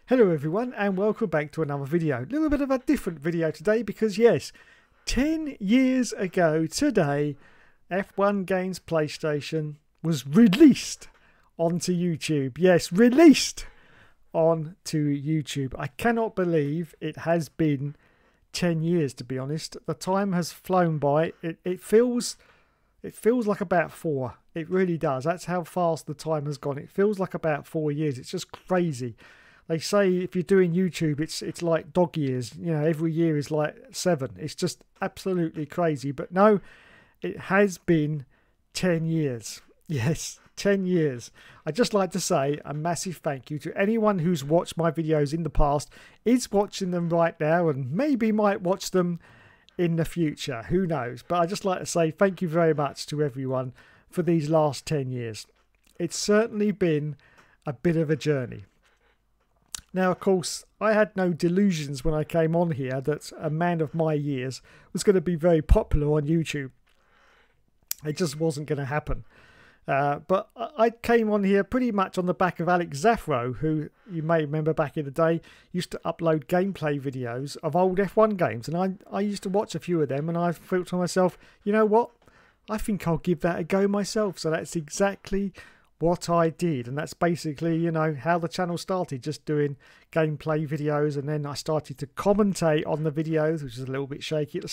Hello everyone and welcome back to another video. A little bit of a different video today because yes, 10 years ago today, F1 Games PlayStation was released onto YouTube. Yes, released onto YouTube. I cannot believe it has been 10 years, to be honest. The time has flown by. It feels like about 4. It really does. That's how fast the time has gone. It feels like about 4 years. It's just crazy. They say if you're doing YouTube, it's like dog years. You know, every year is like 7. It's just absolutely crazy. But no, it has been 10 years. Yes, 10 years. I'd just like to say a massive thank you to anyone who's watched my videos in the past, is watching them right now, and maybe might watch them in the future. Who knows? But I'd just like to say thank you very much to everyone for these last 10 years. It's certainly been a bit of a journey. Now, of course, I had no delusions when I came on here that a man of my years was going to be very popular on YouTube. It just wasn't going to happen. But I came on here pretty much on the back of Alex Zaffro, who you may remember back in the day used to upload gameplay videos of old F1 games. And I used to watch a few of them and I thought to myself, you know what? I think I'll give that a go myself. So that's exactly what I did, and that's basically, you know, how the channel started, just doing gameplay videos, and then I started to commentate on the videos, which is a little bit shaky at the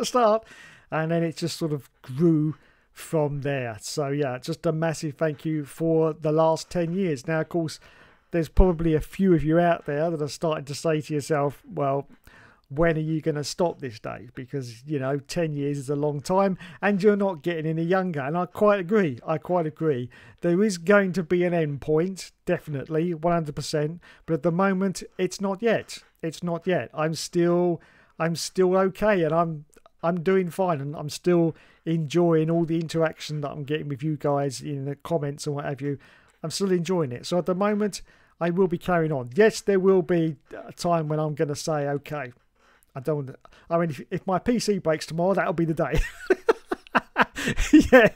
start, and then it just sort of grew from there. So yeah, just a massive thank you for the last 10 years. Now, of course, there's probably a few of you out there that are starting to say to yourself, well, when are you going to stop this day? Because, you know, 10 years is a long time and you're not getting any younger. And I quite agree. There is going to be an end point, definitely, 100%. But at the moment, it's not yet. I'm still okay, and I'm doing fine, and I'm still enjoying all the interaction that I'm getting with you guys in the comments and what have you. I'm still enjoying it. So at the moment, I will be carrying on. Yes, there will be a time when I'm going to say, okay, I mean, if my PC breaks tomorrow, that'll be the day. Yeah,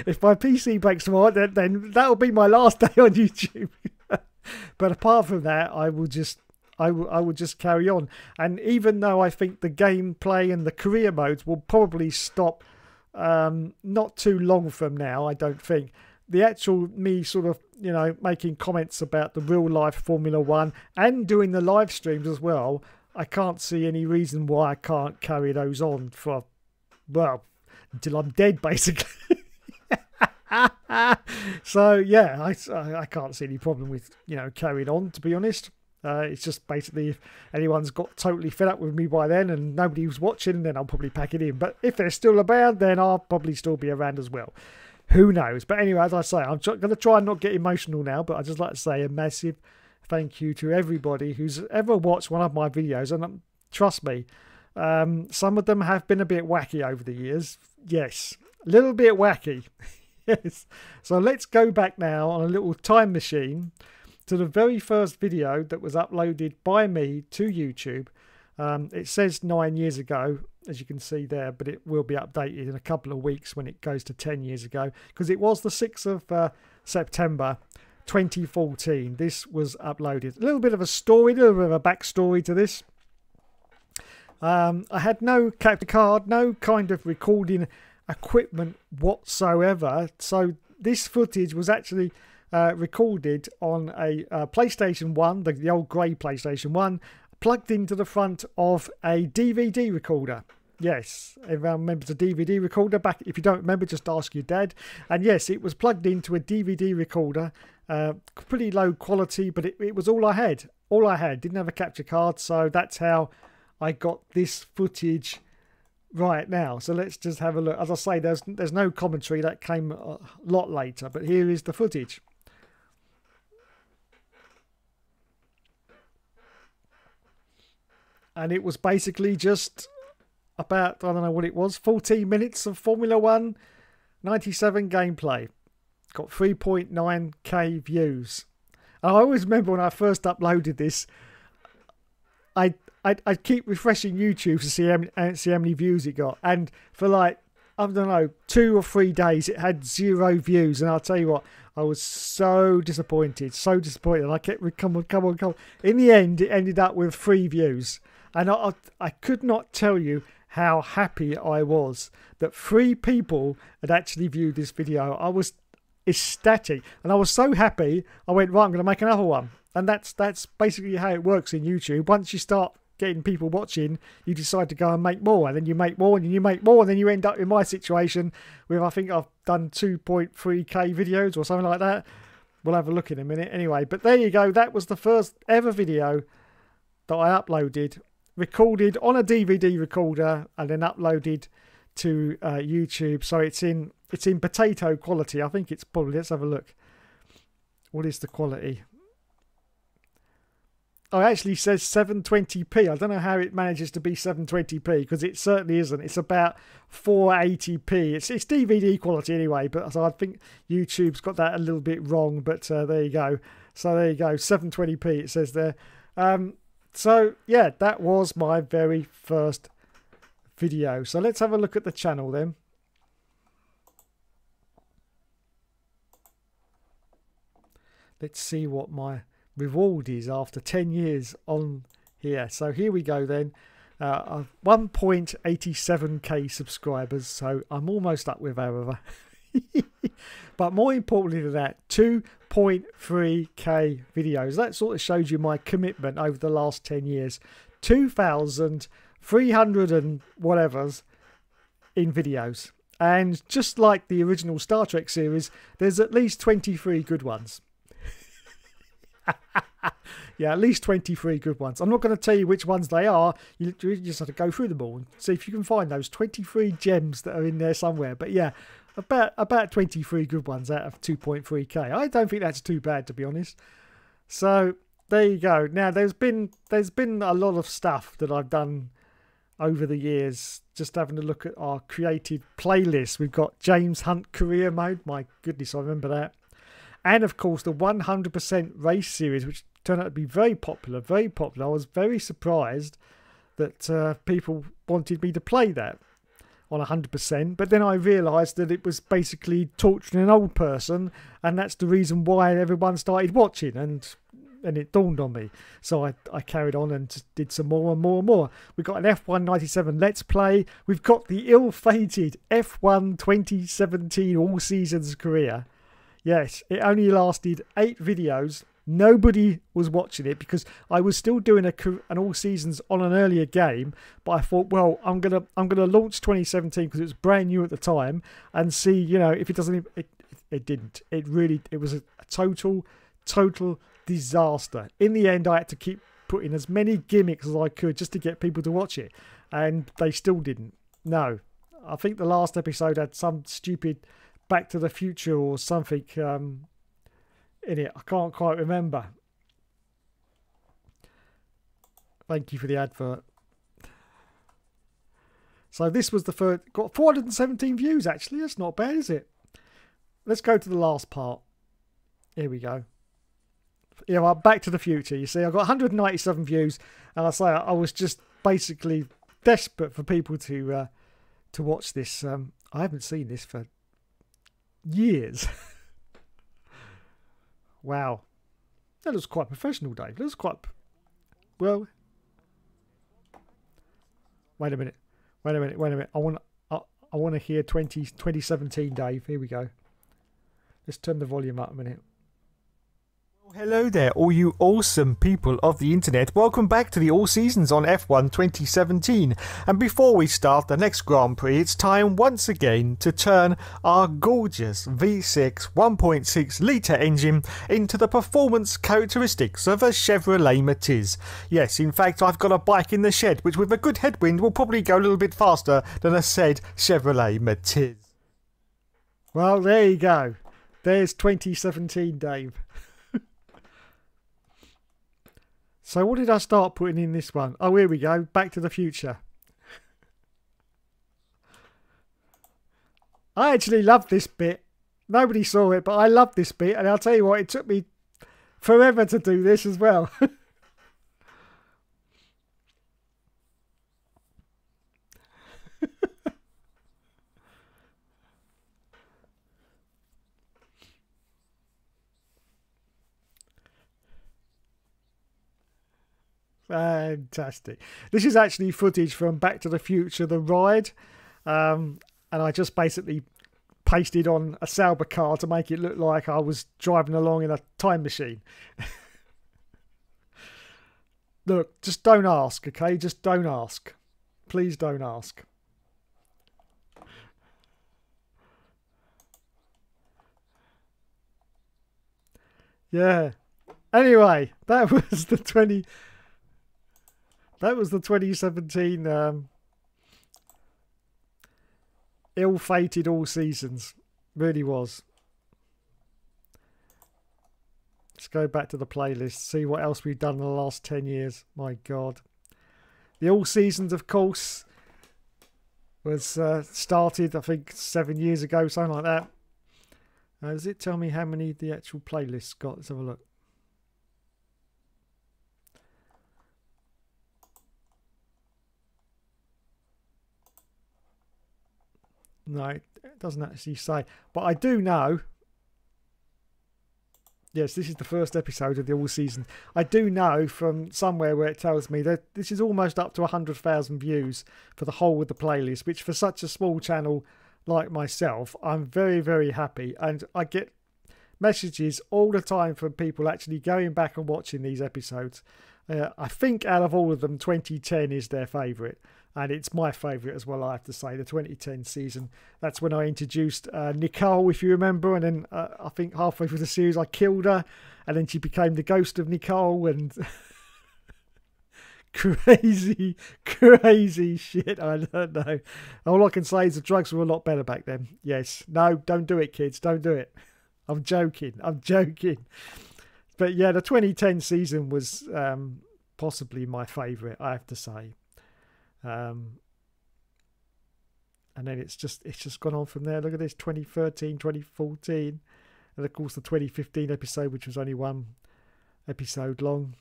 if my PC breaks tomorrow, then that'll be my last day on YouTube. But apart from that, I will just carry on. And even though I think the gameplay and the career modes will probably stop not too long from now, I don't think, the actual me sort of, you know, making comments about the real life Formula 1 and doing the live streams as well, I can't see any reason why I can't carry those on for, well, until I'm dead, basically. So yeah, I can't see any problem with, you know, carrying on, to be honest. It's just basically if anyone's got totally fed up with me by then and nobody was watching, then I'll probably pack it in. But if they're still around, then I'll probably still be around as well. Who knows? But anyway, as I say, I'm going to try and not get emotional now, but I'd just like to say a massive thank you to everybody who's ever watched one of my videos. And trust me, some of them have been a bit wacky over the years. Yes, a little bit wacky. Yes. So let's go back now on a little time machine to the very first video that was uploaded by me to YouTube. It says 9 years ago, as you can see there, but it will be updated in a couple of weeks when it goes to 10 years ago, because it was the 6th of September 2014. This was uploaded. A little bit of a story, a little bit of a backstory to this. I had no capture card, no kind of recording equipment whatsoever. So this footage was actually recorded on a PlayStation 1, the old grey PlayStation 1, plugged into the front of a DVD recorder. Yes, everyone remembers a DVD recorder. Back, if you don't remember, just ask your dad. And yes, it was plugged into a DVD recorder. Pretty low quality, but it was all I had. Didn't have a capture card, so that's how I got this footage right now. So let's just have a look. As I say, there's no commentary. That came a lot later, but here is the footage. And it was basically just about, I don't know what it was, 14 minutes of Formula 1 97 gameplay. Got 3.9k views. And I always remember when I first uploaded this, I'd keep refreshing YouTube to see how many views it got. And for like, I don't know, 2 or 3 days, it had 0 views. And I'll tell you what, I was so disappointed, so disappointed. I kept, come on, come on, come on. In the end, it ended up with 3 views. And I could not tell you how happy I was that 3 people had actually viewed this video. I was ecstatic. And I was so happy, I went, right, I'm going to make another one. And that's basically how it works in YouTube. Once you start getting people watching, you decide to go and make more, and then you make more, and then you make more, and then you end up in my situation with, I think I've done 2.3k videos or something like that. We'll have a look in a minute anyway. But there you go, that was the first ever video that I uploaded, recorded on a DVD recorder and then uploaded to YouTube. So it's in potato quality. I think it's probably, let's have a look. What is the quality? Oh, it actually says 720p. I don't know how it manages to be 720p, because it certainly isn't. It's about 480p. It's DVD quality anyway, but so I think YouTube's got that a little bit wrong. But there you go. So there you go, 720p it says there. So yeah, that was my very first video. So let's have a look at the channel then. Let's see what my reward is after 10 years on here. So here we go then. 1.87k subscribers, so I'm almost up with Arava. But more importantly than that, 2.3k videos. That sort of shows you my commitment over the last 10 years. 2,300 and whatevers in videos. And just like the original Star Trek series, there's at least 23 good ones. Yeah, at least 23 good ones. I'm not going to tell you which ones they are. You just have to go through them all and see if you can find those 23 gems that are in there somewhere. But yeah, about 23 good ones out of 2.3k. I don't think that's too bad, to be honest. So there you go. Now there's been a lot of stuff that I've done over the years. Just having a look at our created playlist. We've got James Hunt Career Mode. My goodness, I remember that. And of course the 100% race series, which turned out to be very popular, very popular. I was very surprised that people wanted me to play that on 100%, but then I realised that it was basically torturing an old person, and that's the reason why everyone started watching, and it dawned on me. So I carried on and just did some more and more and more. We've got an F1 97 Let's Play. We've got the ill-fated F1 2017 All Seasons career. Yes, it only lasted 8 videos. Nobody was watching it because I was still doing an all seasons on an earlier game. But I thought, well, I'm gonna launch 2017 because it was brand new at the time, and see, you know, if it doesn't. It didn't. It was a total disaster. In the end, I had to keep putting as many gimmicks as I could just to get people to watch it, and they still didn't. No, I think the last episode had some stupid Back to the Future or something in it. I can't quite remember. Thank you for the advert. So this was the first. Got 417 views actually. That's not bad, is it? Let's go to the last part. Here we go. Yeah, well, Back to the Future. You see, I got 197 views, and I say I was just basically desperate for people to watch this. I haven't seen this for years. Wow, that looks quite professional, Dave. That looks quite well. Wait a minute. I want to hear 2017, Dave. Here we go. Let's turn the volume up a minute. Hello there, all you awesome people of the internet. Welcome back to the All Seasons on F1 2017. And before we start the next Grand Prix, it's time once again to turn our gorgeous V6 1.6 litre engine into the performance characteristics of a Chevrolet Matiz. Yes, in fact, I've got a bike in the shed, which with a good headwind will probably go a little bit faster than a said Chevrolet Matiz. Well, there you go. There's 2017, Dave. So what did I start putting in this one? Oh, here we go. Back to the Future. I actually love this bit. Nobody saw it, but I love this bit. And I'll tell you what, it took me forever to do this as well. Fantastic. This is actually footage from Back to the Future, the ride. And I just basically pasted on a Sauber car to make it look like I was driving along in a time machine. Look, just don't ask, okay? Just don't ask. Please don't ask. Yeah. Anyway, that was the 2017 ill-fated All Seasons. Really was. Let's go back to the playlist, see what else we've done in the last 10 years. My God. The All Seasons, of course, was started, I think, 7 years ago, something like that. Does it tell me how many the actual playlist's got? Let's have a look. No, it doesn't actually say. But I do know. Yes, this is the first episode of the All Season. I do know from somewhere where it tells me that this is almost up to 100,000 views for the whole of the playlist, which for such a small channel like myself, I'm very, very happy. And I get messages all the time from people actually going back and watching these episodes. I think out of all of them, 2010 is their favourite. And it's my favourite as well, I have to say, the 2010 season. That's when I introduced Nicole, if you remember. And then I think halfway through the series, I killed her. And then she became the ghost of Nicole. And crazy, crazy shit. I don't know. All I can say is the drugs were a lot better back then. Yes. No, don't do it, kids. Don't do it. I'm joking. I'm joking. But yeah, the 2010 season was possibly my favourite, I have to say. And then it's just gone on from there. Look at this, 2013, 2014, and of course the 2015 episode, which was only one episode long.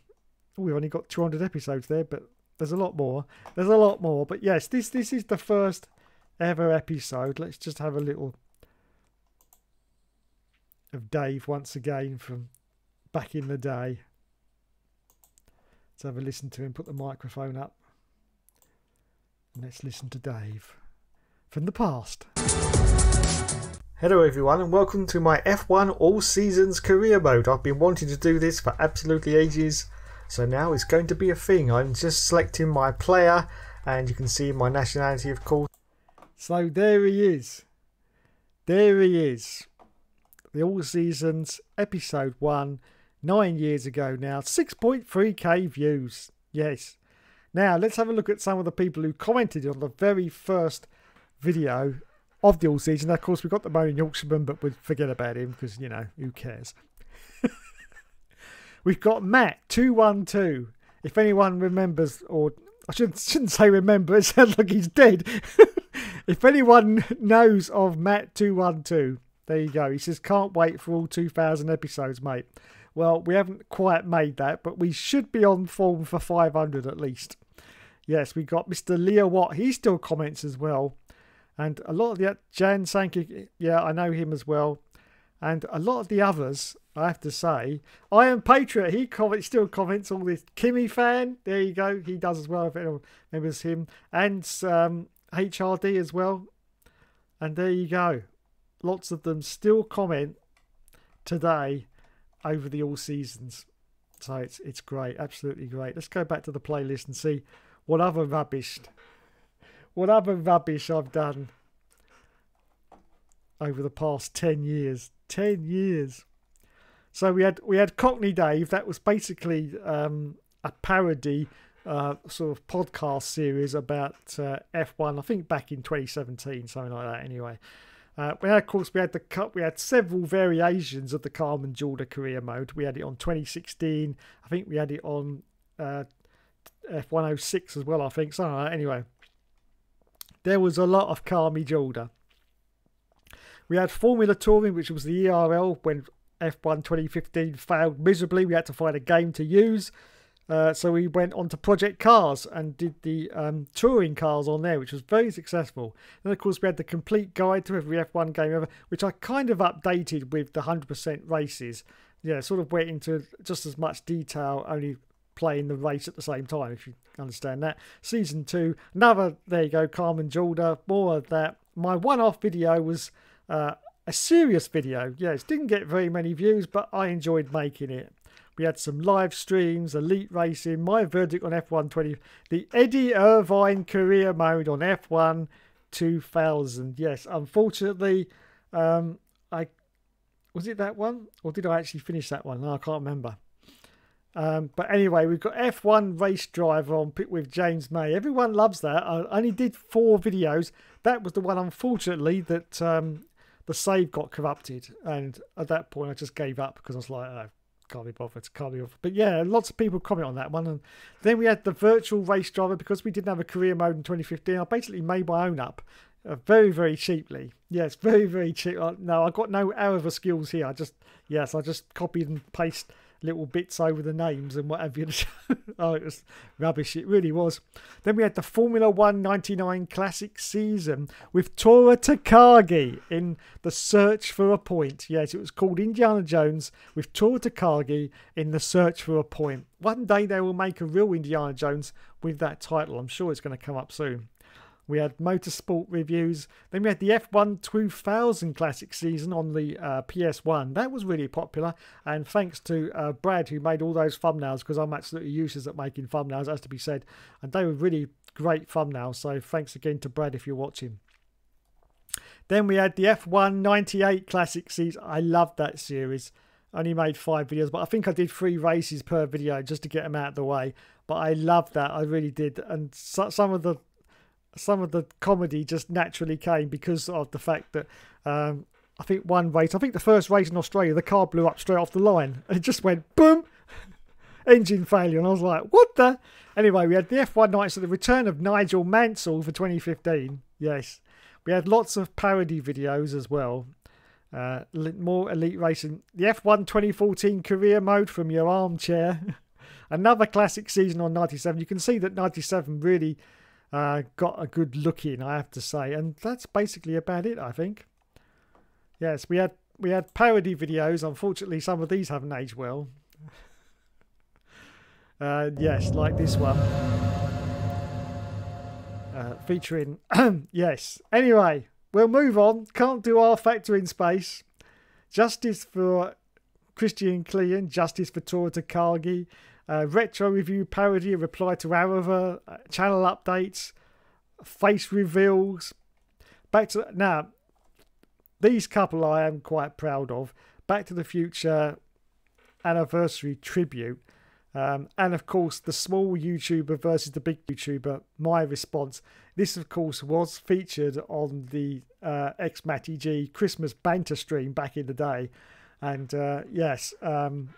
Oh, we've only got 200 episodes there, but there's a lot more. There's a lot more. But yes, this is the first ever episode. Let's just have a little of Dave once again from back in the day. Let's have a listen to him. Put the microphone up. Let's listen to Dave from the past. Hello everyone and welcome to my F1 All Seasons career mode. I've been wanting to do this for absolutely ages, so now it's going to be a thing. I'm just selecting my player and you can see my nationality, of course. So there he is. There he is. The All Seasons episode 1, 9 years ago now. 6.3k views. Yes. Now, let's have a look at some of the people who commented on the very first video of the All Season. Of course, we've got the Moaning Yorkshireman, but we'll forget about him because, you know, who cares? We've got Matt212. If anyone remembers, or I shouldn't say remember, it sounds like he's dead. If anyone knows of Matt212, there you go. He says, can't wait for all 2,000 episodes, mate. Well, we haven't quite made that, but we should be on form for 500 at least. Yes, we got Mr. Leo Watt. He still comments as well. And a lot of the... Jan Sankey, yeah, I know him as well. And a lot of the others, I have to say. I Am Patriot, he still comments all this. Kimmy Fan, there you go. He does as well, if anyone remembers him. And HRD as well. And there you go. Lots of them still comment today over the All Seasons. So it's great, absolutely great. Let's go back to the playlist and see what other rubbish I've done over the past 10 years. 10 years. So we had Cockney Dave. That was basically a parody sort of podcast series about F1. I think back in 2017, something like that. Anyway. Of course, we had several variations of the Carmen Jordan career mode. We had it on 2016. I think we had it on F106 as well, I think. So anyway, there was a lot of Carmi Jordan. We had Formula Touring, which was the ERL when F1 2015 failed miserably. We had to find a game to use. So we went on to Project Cars and did the touring cars on there, which was very successful. And of course, we had the complete guide to every F1 game ever, which I kind of updated with the 100% races. Yeah, sort of went into just as much detail, only playing the race at the same time, if you understand that. Season 2, another, there you go, Carmen Jordan, more of that. My one-off video was a serious video. Yes, didn't get very many views, but I enjoyed making it. We had some live streams, elite racing, my verdict on F1 20, the Eddie Irvine career mode on F1 2000. Yes, unfortunately, was it that one? Or did I actually finish that one? No, I can't remember. But anyway, we've got F1 Race Driver on Pit with James May. Everyone loves that. I only did 4 videos. That was the one, unfortunately, that the save got corrupted. And at that point, I just gave up because I was like, oh, can't be bothered. But yeah, lots of people comment on that one. And then we had the Virtual Race Driver because we didn't have a career mode in 2015. I basically made my own up. Very, very cheaply. Yes, very, very cheap. No, I got no Arava skills here. I just copied and pasted little bits over the names and what have you. Oh, it was rubbish. It really was. Then we had the Formula 1 99 Classic season with Tora Takagi in The Search for a Point. Yes, it was called Indiana Jones with Tora Takagi in The Search for a Point. One day they will make a real Indiana Jones with that title. I'm sure it's going to come up soon. We had motorsport reviews. Then we had the F1 2000 Classic season on the PS1. That was really popular. And thanks to Brad, who made all those thumbnails, because I'm absolutely useless at making thumbnails, has to be said. And they were really great thumbnails. So thanks again to Brad if you're watching. Then we had the F1 98 Classic season. I loved that series. Only made 5 videos, but I think I did 3 races per video just to get them out of the way. But I loved that. I really did. And some of the comedy just naturally came because of the fact that I think the first race in Australia, the car blew up straight off the line. It just went boom, engine failure, and I was like, what the? Anyway, we had the F1 nights at the return of Nigel Mansell for 2015. Yes, we had lots of parody videos as well. More elite racing. The F1 2014 career mode from your armchair. Another classic season on 97. You can see that 97 really got a good look in, I have to say, and that's basically about it, I think. Yes, we had parody videos. Unfortunately, some of these haven't aged well. Yes, like this one, featuring yes. Anyway, we'll move on. Can't do R Factor in space. Justice for Christian Clean. Justice for Tora Takagi. Retro review parody, a reply to Arava, channel updates, face reveals. Now, these couple I am quite proud of. Back to the Future anniversary tribute. And of course, the small YouTuber versus the big YouTuber, my response. This, of course, was featured on the X-Matty G Christmas banter stream back in the day. And yes, Arava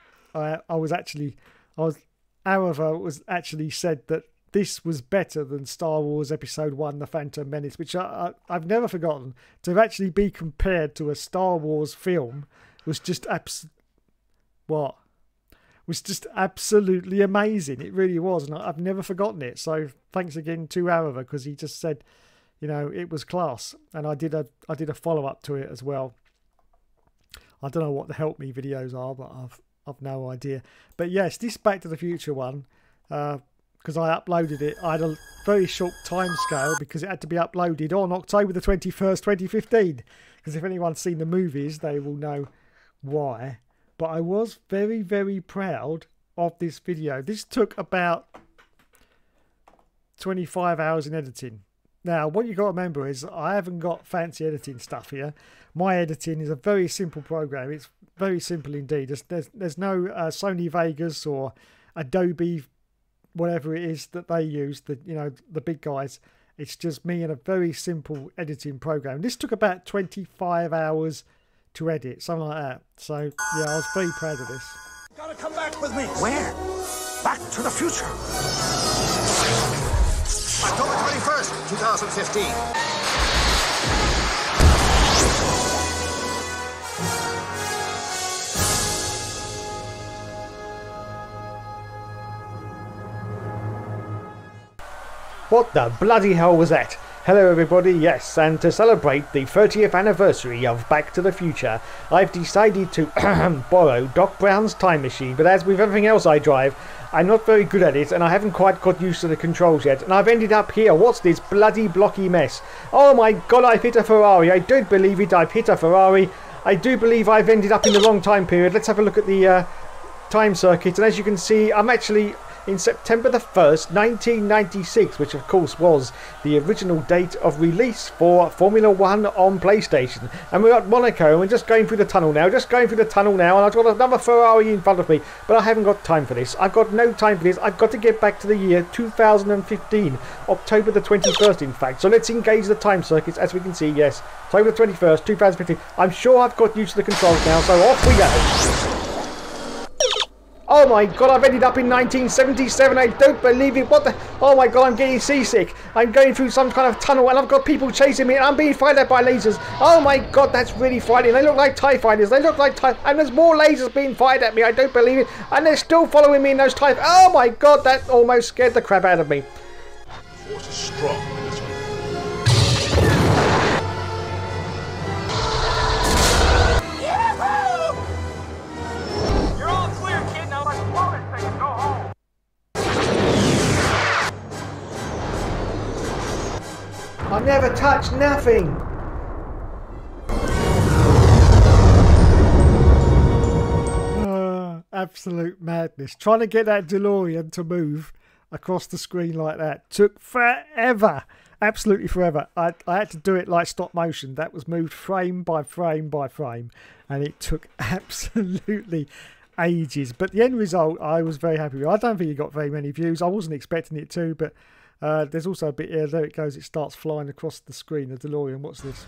was actually said that this was better than Star Wars Episode 1, The Phantom Menace, which I've never forgotten. To actually be compared to a Star Wars film was just absolutely amazing. It really was, and I've never forgotten it. So thanks again to Arava, because he just said, you know, it was class, and I did a follow up to it as well. I don't know what the Help Me videos are, but I've no idea. But yes, this Back to the Future one, because I uploaded it, I had a very short time scale because it had to be uploaded on October the 21st, 2015. Because if anyone's seen the movies, they will know why. But I was very, very proud of this video. This took about 25 hours in editing. Now, what you got to remember is I haven't got fancy editing stuff here. My editing is a very simple program. It's very simple indeed. There's no Sony Vegas or Adobe, whatever it is that they use, the big guys. It's just me and a very simple editing program. This took about 25 hours to edit, something like that. So, yeah, I was very proud of this. Gotta come back with me. Where? Back to the future. October 21st, 2015. What the bloody hell was that? Hello everybody, yes, and to celebrate the 30th anniversary of Back to the Future, I've decided to borrow Doc Brown's time machine, but as with everything else I drive, I'm not very good at it and I haven't quite got used to the controls yet, and I've ended up here. What's this bloody blocky mess? Oh my god, I've hit a Ferrari. I don't believe it, I've hit a Ferrari. I do believe I've ended up in the wrong time period. Let's have a look at the time circuit, and as you can see, I'm actually in September the 1st, 1996, which of course was the original date of release for Formula 1 on PlayStation. And we're at Monaco and we're just going through the tunnel now, and I've got another Ferrari in front of me, but I haven't got time for this. I've got no time for this. I've got to get back to the year 2015, October the 21st in fact. So let's engage the time circuits. As we can see, yes, October the 21st, 2015. I'm sure I've got used to the controls now, so off we go. Oh my god, I've ended up in 1977. I don't believe it. What the? Oh my god, I'm getting seasick. I'm going through some kind of tunnel and I've got people chasing me and I'm being fired at by lasers. Oh my god, that's really frightening. They look like TIE fighters. They look like TIE... And there's more lasers being fired at me. I don't believe it. And they're still following me in those TIE... Oh my god, that almost scared the crap out of me. Force is strong in this one. I've never touched nothing. Absolute madness. Trying to get that DeLorean to move across the screen like that took forever. Absolutely forever. I had to do it like stop motion. That was moved frame by frame by frame. And it took absolutely ages. But the end result, I was very happy with. I don't think it got very many views. I wasn't expecting it to, but... there's also a bit here, there it goes, it starts flying across the screen, the DeLorean. What's this?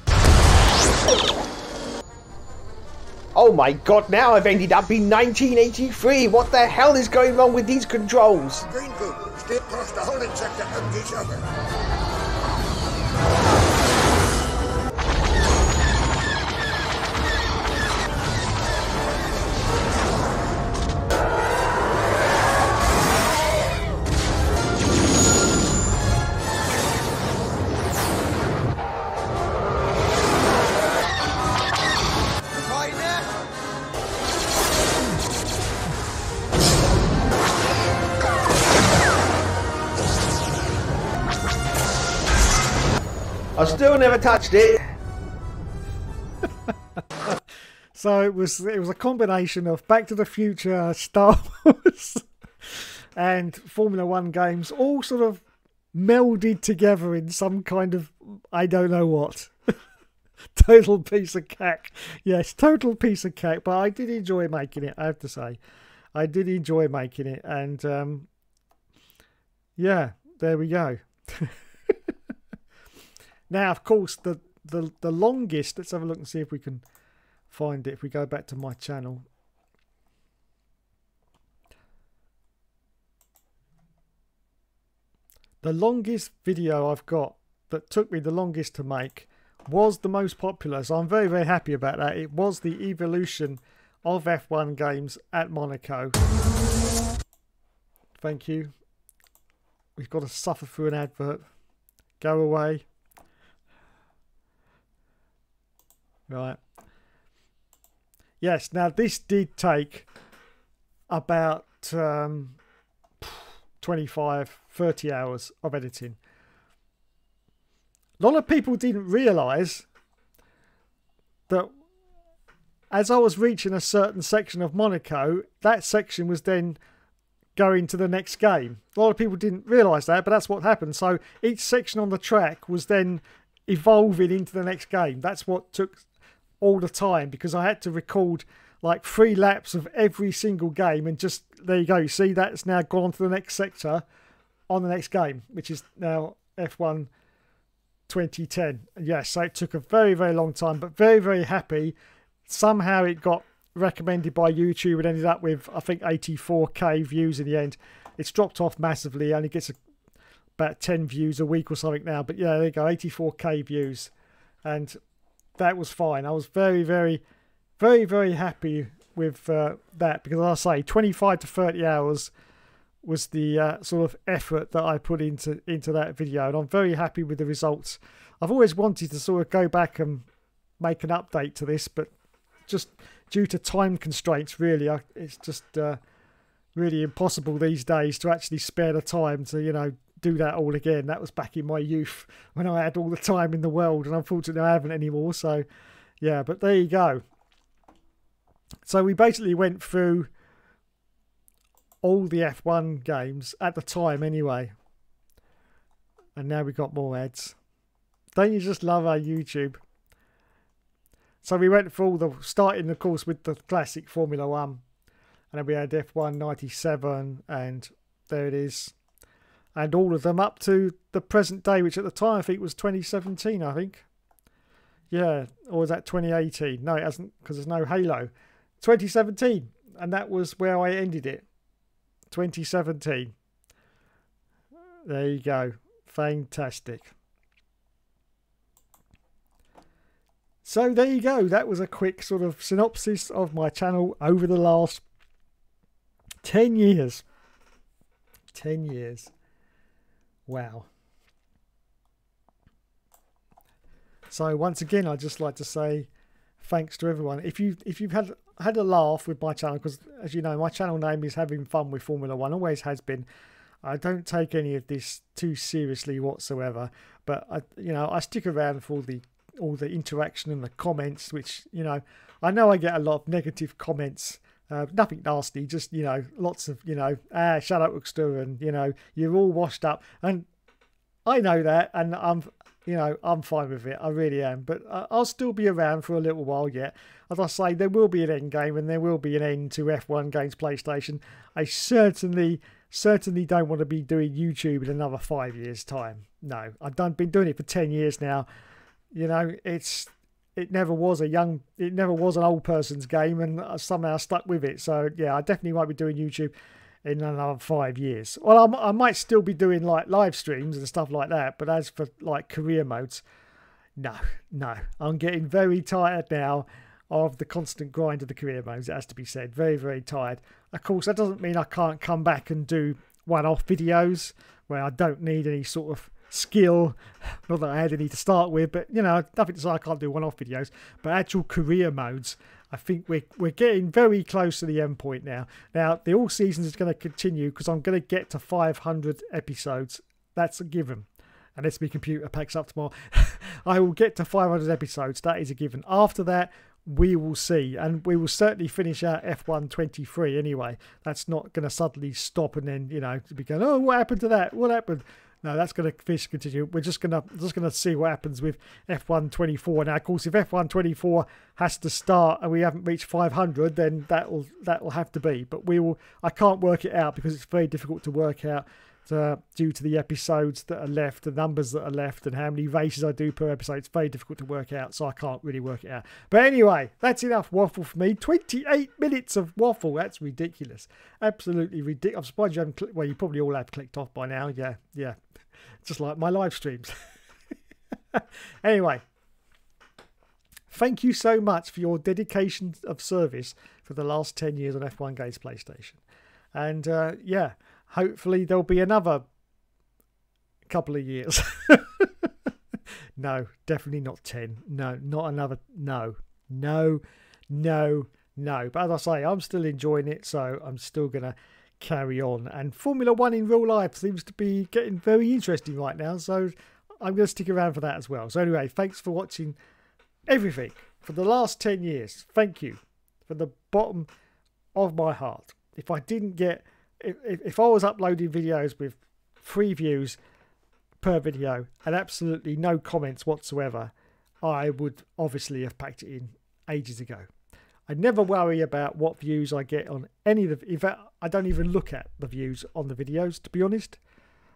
Oh my god, now I've ended up in 1983. What the hell is going wrong with these controls? Green group, stay across the holding sector of each other. I still never touched it. So it was a combination of Back to the Future, Star Wars, and Formula 1 games, all sort of melded together in some kind of I don't know what. Total piece of cack. Yes, total piece of cack. But I did enjoy making it, I have to say. I did enjoy making it, and yeah, there we go. Now, of course, the longest, let's have a look and see if we can find it. If we go back to my channel. The longest video I've got that took me the longest to make was the most popular. So I'm very, very happy about that. It was the evolution of F1 games at Monaco. Thank you. We've got to suffer through an advert. Go away. Right. Yes, now this did take about 25, 30 hours of editing. A lot of people didn't realise that as I was reaching a certain section of Monaco, that section was then going to the next game. A lot of people didn't realise that, but that's what happened. So each section on the track was then evolving into the next game. That's what took all the time, because I had to record like 3 laps of every single game, and just there you go. You see, that's now gone on to the next sector on the next game, which is now F1 2010. Yes, so it took a very, very long time, but very, very happy. Somehow it got recommended by YouTube and ended up with, I think, 84k views in the end. It's dropped off massively. It only gets about 10 views a week or something now, but yeah, there you go, 84k views, and that was fine. I was very, very, very, very happy with that, because as I say, 25 to 30 hours was the sort of effort that I put into that video, and I'm very happy with the results. I've always wanted to sort of go back and make an update to this, but just due to time constraints, really, it's just really impossible these days to actually spare the time to, you know, do that all again. That was back in my youth when I had all the time in the world, and unfortunately I haven't anymore. So yeah, but there you go. So we basically went through all the F1 games at the time anyway, and now we got more ads. Don't you just love our YouTube? So we went through all the, starting of course with the classic Formula 1, and then we had F1 97, and there it is, and all of them up to the present day, which at the time I think was 2017, I think. Yeah, or was that 2018? No, it hasn't, because there's no Halo. 2017, and that was where I ended it. 2017. There you go. Fantastic. So there you go. That was a quick sort of synopsis of my channel over the last 10 years. 10 years. Wow. So once again, I'd just like to say thanks to everyone. If you've had a laugh with my channel, because as you know, my channel name is Having Fun with Formula 1, always has been. I don't take any of this too seriously whatsoever, but I stick around for all the interaction and the comments, which, you know I get a lot of negative comments, nothing nasty, just, you know, lots of, you know, shut up Hookster, and, you know, you're all washed up, and I know that, and I'm fine with it. I really am. But I'll still be around for a little while yet. As I say, there will be an end game, and there will be an end to F1 Games PlayStation. I certainly don't want to be doing YouTube in another 5 years' time. No, I've been doing it for 10 years now. You know, it never was an old person's game, and I somehow stuck with it. So yeah, I definitely won't be doing YouTube in another 5 years. Well, I might still be doing like live streams and stuff like that, but as for like career modes, no, I'm getting very tired now of the constant grind of the career modes. It has to be said, very, very tired. Of course, that doesn't mean I can't come back and do one-off videos where I don't need any sort of skill, not that I had any to start with, but, you know, nothing to say I can't do one-off videos. But actual career modes, I think we're getting very close to the end point now. Now, the all season is going to continue because I'm going to get to 500 episodes. That's a given. Unless my computer packs up tomorrow. I will get to 500 episodes. That is a given. After that, we will see. And we will certainly finish out F1 23 anyway. That's not going to suddenly stop and then, you know, be going, oh, what happened to that? What happened? No, that's going to continue. We're just going to see what happens with F1 24. Now, of course, if F1 24 has to start and we haven't reached 500, then that will have to be. But I can't work it out because it's very difficult to work out due to the episodes that are left, the numbers that are left, and how many races I do per episode. It's very difficult to work out, so I can't really work it out. But anyway, that's enough waffle for me. 28 minutes of waffle. That's ridiculous. Absolutely ridiculous. I'm surprised you haven't clicked. Well, you probably all have clicked off by now. Yeah. Just like my live streams. Anyway, thank you so much for your dedication of service for the last 10 years on F1 Games PlayStation. And yeah, hopefully there'll be another couple of years. No, definitely not 10. No, not another. No. But as I say, I'm still enjoying it, so I'm still going to carry on. And Formula 1 in real life seems to be getting very interesting right now, so I'm going to stick around for that as well. So anyway, thanks for watching everything for the last 10 years. Thank you from the bottom of my heart. If I didn't get, if I was uploading videos with 3 views per video and absolutely no comments whatsoever, I would obviously have packed it in ages ago. I never worry about what views I get on any of the. In fact, I don't even look at the views on the videos, to be honest.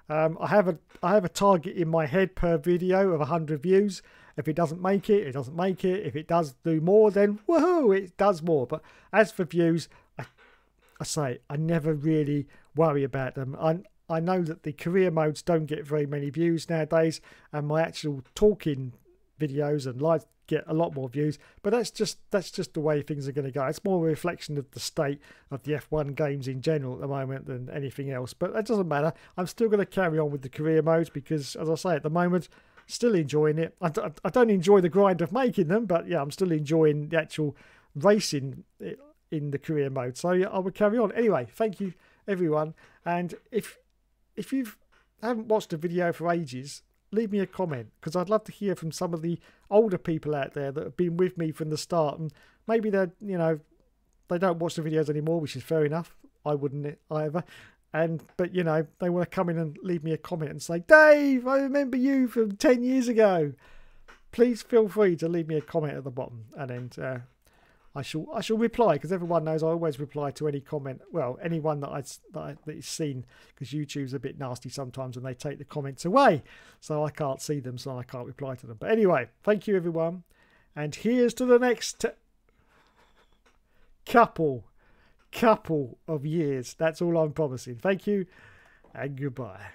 I have a target in my head per video of 100 views. If it doesn't make it, it doesn't make it. If it does do more, then woohoo, it does more. But as for views, I say I never really worry about them. I know that the career modes don't get very many views nowadays, and my actual talking videos and like get a lot more views, but that's just the way things are going to go. It's more a reflection of the state of the F1 games in general at the moment than anything else, but that doesn't matter. I'm still going to carry on with the career modes because, as I say, at the moment, still enjoying it. I don't enjoy the grind of making them, but yeah, I'm still enjoying the actual racing in the career mode, so yeah, I will carry on. Anyway, thank you everyone, and if you haven't watched a video for ages, leave me a comment, because I'd love to hear from some of the older people out there that have been with me from the start, and maybe they don't watch the videos anymore, which is fair enough. I wouldn't either. But they want to come in and leave me a comment and say, Dave, I remember you from 10 years ago. Please feel free to leave me a comment at the bottom, and then I shall reply, because everyone knows I always reply to any comment. Well, anyone that is seen, because YouTube's a bit nasty sometimes and they take the comments away, so I can't see them, so I can't reply to them. But anyway, thank you everyone, and here's to the next couple of years. That's all I'm promising. Thank you and goodbye.